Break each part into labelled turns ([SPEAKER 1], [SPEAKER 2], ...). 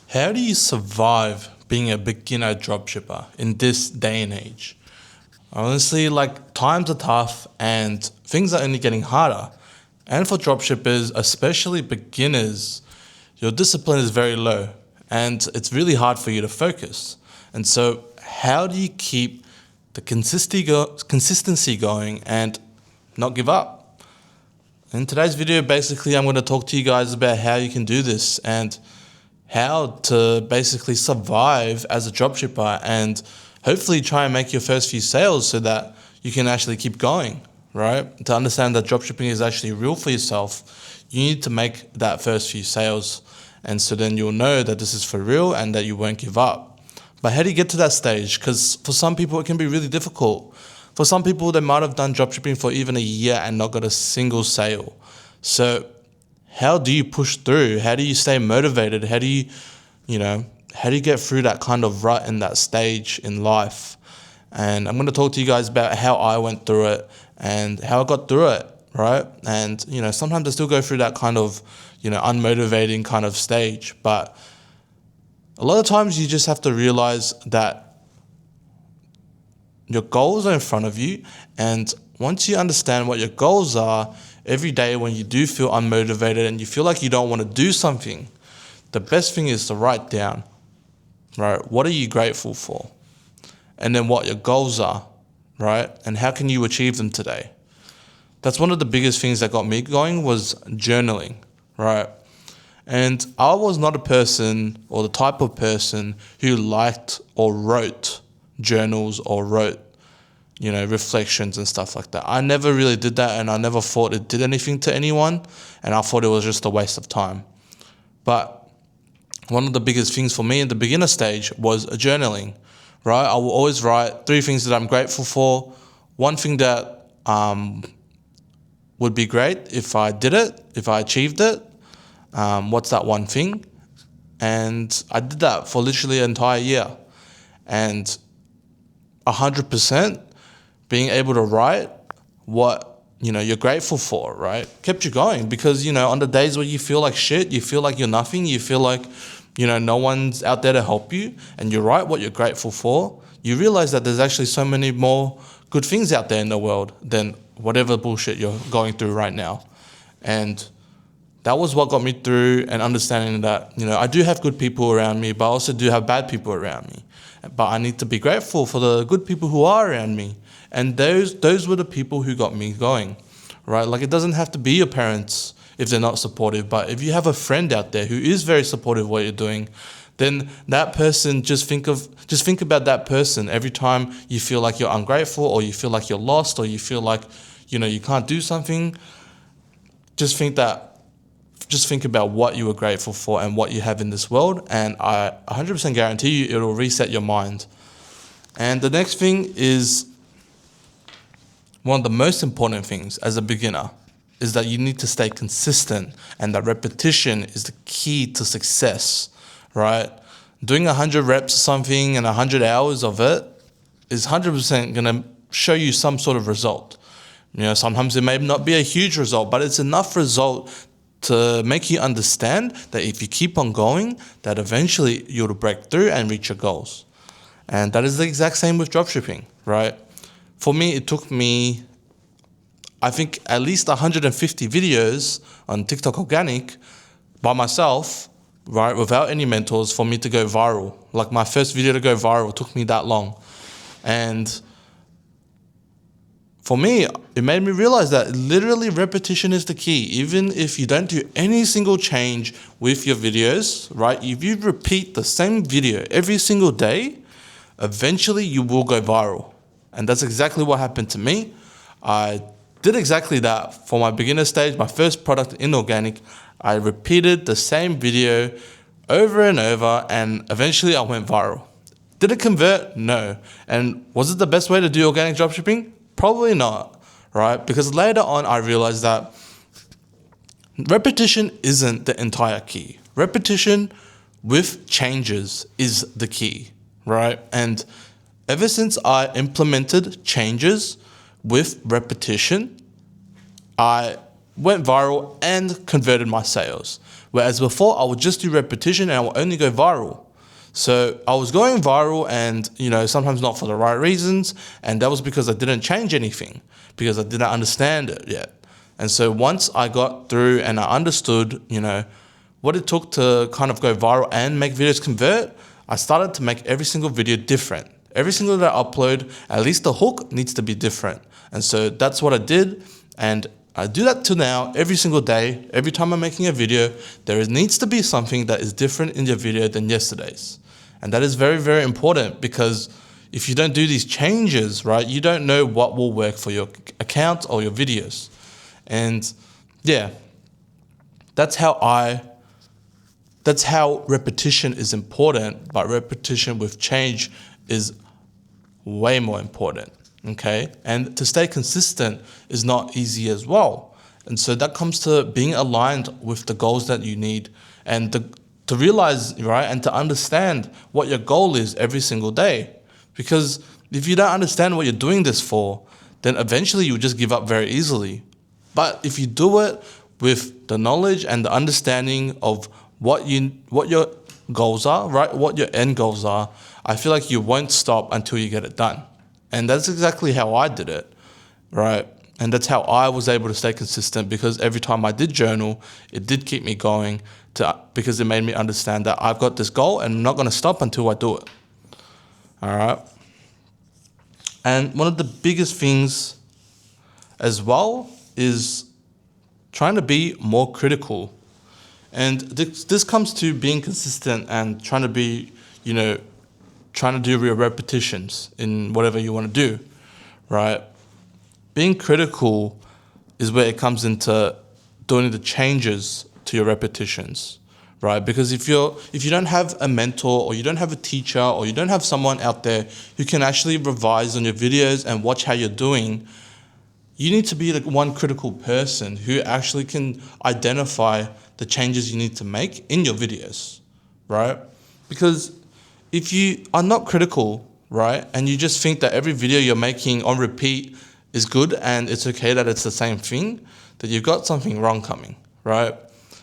[SPEAKER 1] How do you survive being a beginner dropshipper in this day and age? Honestly, times are tough and things are only getting harder. And for dropshippers, especially beginners, your discipline is very low and it's really hard for you to focus. And so, how do you keep the consistency going and not give up? In today's video, basically, I'm going to talk to you guys about how you can do this and how to basically survive as a dropshipper and hopefully try and make your first few sales so that you can actually keep going, right? To understand that dropshipping is actually real for yourself, you need to make that first few sales. And so then you'll know that this is for real and that you won't give up. But how do you get to that stage? Because for some people, it can be really difficult. For some people, they might have done dropshipping for even a year and not got a single sale. So how do you push through? How do you stay motivated? How do you get through that kind of rut in that stage in life? And I'm going to talk to you guys about how I went through it and how I got through it, right? And, sometimes I still go through that kind of, unmotivating kind of stage. But a lot of times you just have to realize that your goals are in front of you. And once you understand what your goals are, every day when you do feel unmotivated and you feel like you don't want to do something, the best thing is to write down, right? What are you grateful for? And then what your goals are, right? And how can you achieve them today? That's one of the biggest things that got me going was journaling, right? And I was not a person or the type of person who liked or wrote journals or wrote reflections and stuff like that. I never really did that, and I never thought it did anything to anyone, and I thought it was just a waste of time. But one of the biggest things for me in the beginner stage was journaling, right? I will always write 3 things that I'm grateful for, 1 thing that would be great if I did it, if I achieved it, what's that 1 thing? And I did that for literally an entire year. And 100% being able to write what you're grateful for, right, kept you going. Because on the days where you feel like shit, you feel like you're nothing, you feel like no one's out there to help you, and you write what you're grateful for, you realize that there's actually so many more good things out there in the world than whatever bullshit you're going through right now. And that was what got me through, and understanding that I do have good people around me, but I also do have bad people around me. But I need to be grateful for the good people who are around me. And those were the people who got me going, right? Like, it doesn't have to be your parents if they're not supportive. But if you have a friend out there who is very supportive of what you're doing, then that person, just think about that person every time you feel like you're ungrateful, or you feel like you're lost, or you feel like, you can't do something. Just think about what you were grateful for and what you have in this world, and I 100% guarantee you it'll reset your mind. And the next thing is, one of the most important things as a beginner is that you need to stay consistent, and that repetition is the key to success, right? Doing 100 reps of something and 100 hours of it is 100% going to show you some sort of result. Sometimes it may not be a huge result, but it's enough result to make you understand that if you keep on going, that eventually you'll break through and reach your goals. And that is the exact same with dropshipping, right? For me, it took me, I think, at least 150 videos on TikTok organic by myself, right, without any mentors, for me to go viral. Like, my first video to go viral took me that long. And for me, it made me realize that literally repetition is the key. Even if you don't do any single change with your videos, right? If you repeat the same video every single day, eventually you will go viral. And that's exactly what happened to me. I did exactly that for my beginner stage, my first product in organic. I repeated the same video over and over, and eventually I went viral. Did it convert? No. And was it the best way to do organic dropshipping? Probably not, right? Because later on I realized that repetition isn't the entire key. Repetition with changes is the key, right? And ever since I implemented changes with repetition, I went viral and converted my sales. Whereas before, I would just do repetition and I would only go viral. So I was going viral and, sometimes not for the right reasons. And that was because I didn't change anything, because I didn't understand it yet. And so once I got through and I understood, what it took to kind of go viral and make videos convert, I started to make every single video different. Every single day I upload, at least the hook needs to be different. And so that's what I did. And I do that till now, every single day. Every time I'm making a video, needs to be something that is different in your video than yesterday's. And that is very, very important, because if you don't do these changes, right, you don't know what will work for your account or your videos. And yeah, that's how repetition is important, but repetition with change is way more important, okay? And to stay consistent is not easy as well. And so that comes to being aligned with the goals that you need, and to realize, right, and to understand what your goal is every single day. Because if you don't understand what you're doing this for, then eventually you'll just give up very easily. But if you do it with the knowledge and the understanding of what your goals are, right, what your end goals are, I feel like you won't stop until you get it done. And that's exactly how I did it, right? And that's how I was able to stay consistent, because every time I did journal, it did keep me going, because it made me understand that I've got this goal and I'm not going to stop until I do it. All right. And one of the biggest things as well is trying to be more critical. And this comes to being consistent and trying to be, trying to do your repetitions in whatever you want to do, right? Being critical is where it comes into doing the changes to your repetitions, right? Because if you don't have a mentor, or you don't have a teacher, or you don't have someone out there who can actually revise on your videos and watch how you're doing, you need to be the one critical person who actually can identify the changes you need to make in your videos, right? Because if you are not critical, right, and you just think that every video you're making on repeat is good and it's okay that it's the same thing, that you've got something wrong coming, right?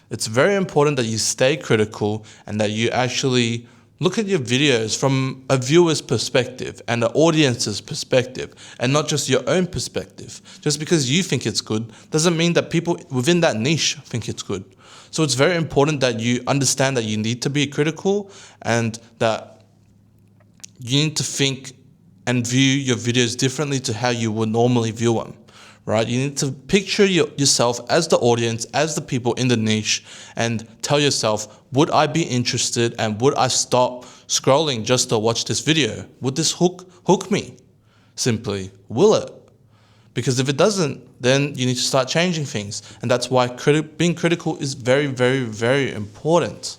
[SPEAKER 1] It's very important that you stay critical and that you actually look at your videos from a viewer's perspective and an audience's perspective, and not just your own perspective. Just because you think it's good doesn't mean that people within that niche think it's good. So it's very important that you understand that you need to be critical, and that you need to think and view your videos differently to how you would normally view them, right? You need to picture yourself as the audience, as the people in the niche, and tell yourself, would I be interested, and would I stop scrolling just to watch this video? Would this hook me? Simply, will it? Because if it doesn't, then you need to start changing things. And that's why being critical is very, very, very important,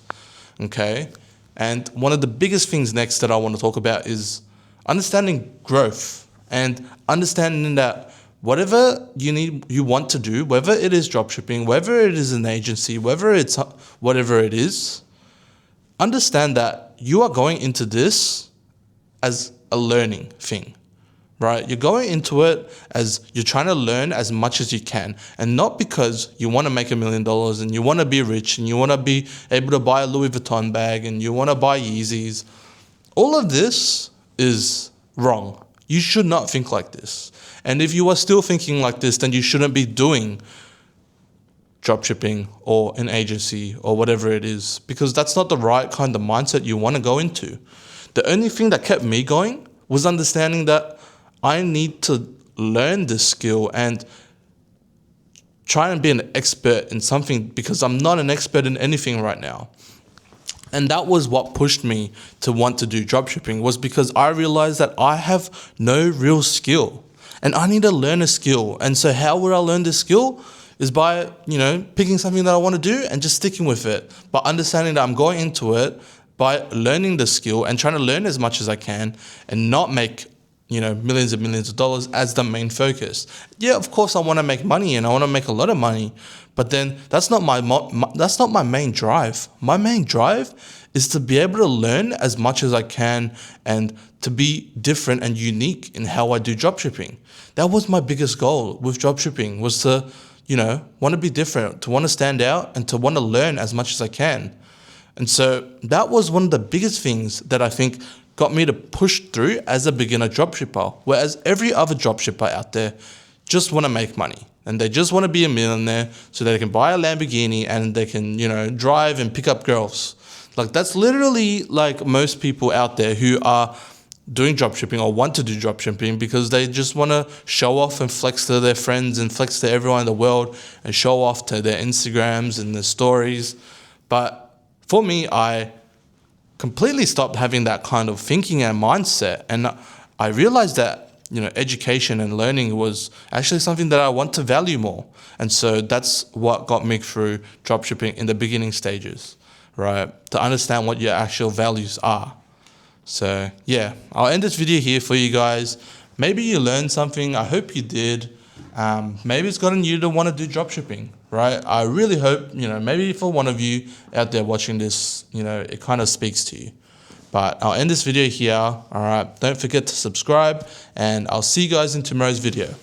[SPEAKER 1] okay? And one of the biggest things next that I want to talk about is understanding growth, and understanding that whatever you want to do, whether it is dropshipping, whether it is an agency, whether it's whatever it is, understand that you are going into this as a learning thing, right? You're going into it as you're trying to learn as much as you can, and not because you want to make $1 million and you want to be rich and you want to be able to buy a Louis Vuitton bag and you want to buy Yeezys. All of this is wrong. You should not think like this. And if you are still thinking like this, then you shouldn't be doing dropshipping or an agency or whatever it is, because that's not the right kind of mindset you want to go into. The only thing that kept me going was understanding that I need to learn this skill and try and be an expert in something, because I'm not an expert in anything right now. And that was what pushed me to want to do dropshipping, was because I realized that I have no real skill and I need to learn a skill. And so how would I learn this skill? Is by, picking something that I want to do and just sticking with it. But understanding that I'm going into it by learning the skill and trying to learn as much as I can, and not make, millions and millions of dollars as the main focus. Yeah, of course I want to make money and I want to make a lot of money, but then that's not my main drive. My main drive is to be able to learn as much as I can and to be different and unique in how I do dropshipping. That was my biggest goal with dropshipping, was to want to be different, to want to stand out, and to want to learn as much as I can. And so that was one of the biggest things that I think got me to push through as a beginner dropshipper, whereas every other dropshipper out there just want to make money. And they just want to be a millionaire so they can buy a Lamborghini and they can, drive and pick up girls. Like, that's literally like most people out there who are doing dropshipping or want to do dropshipping because they just want to show off and flex to their friends and flex to everyone in the world and show off to their Instagrams and their stories. But for me, I completely stopped having that kind of thinking and mindset. And I realized that, education and learning was actually something that I want to value more. And so that's what got me through dropshipping in the beginning stages, right? To understand what your actual values are. So yeah, I'll end this video here for you guys. Maybe you learned something. I hope you did. Maybe it's gotten you to want to do dropshipping, right? I really hope, maybe for one of you out there watching this, it kind of speaks to you. But I'll end this video here. All right. Don't forget to subscribe, and I'll see you guys in tomorrow's video.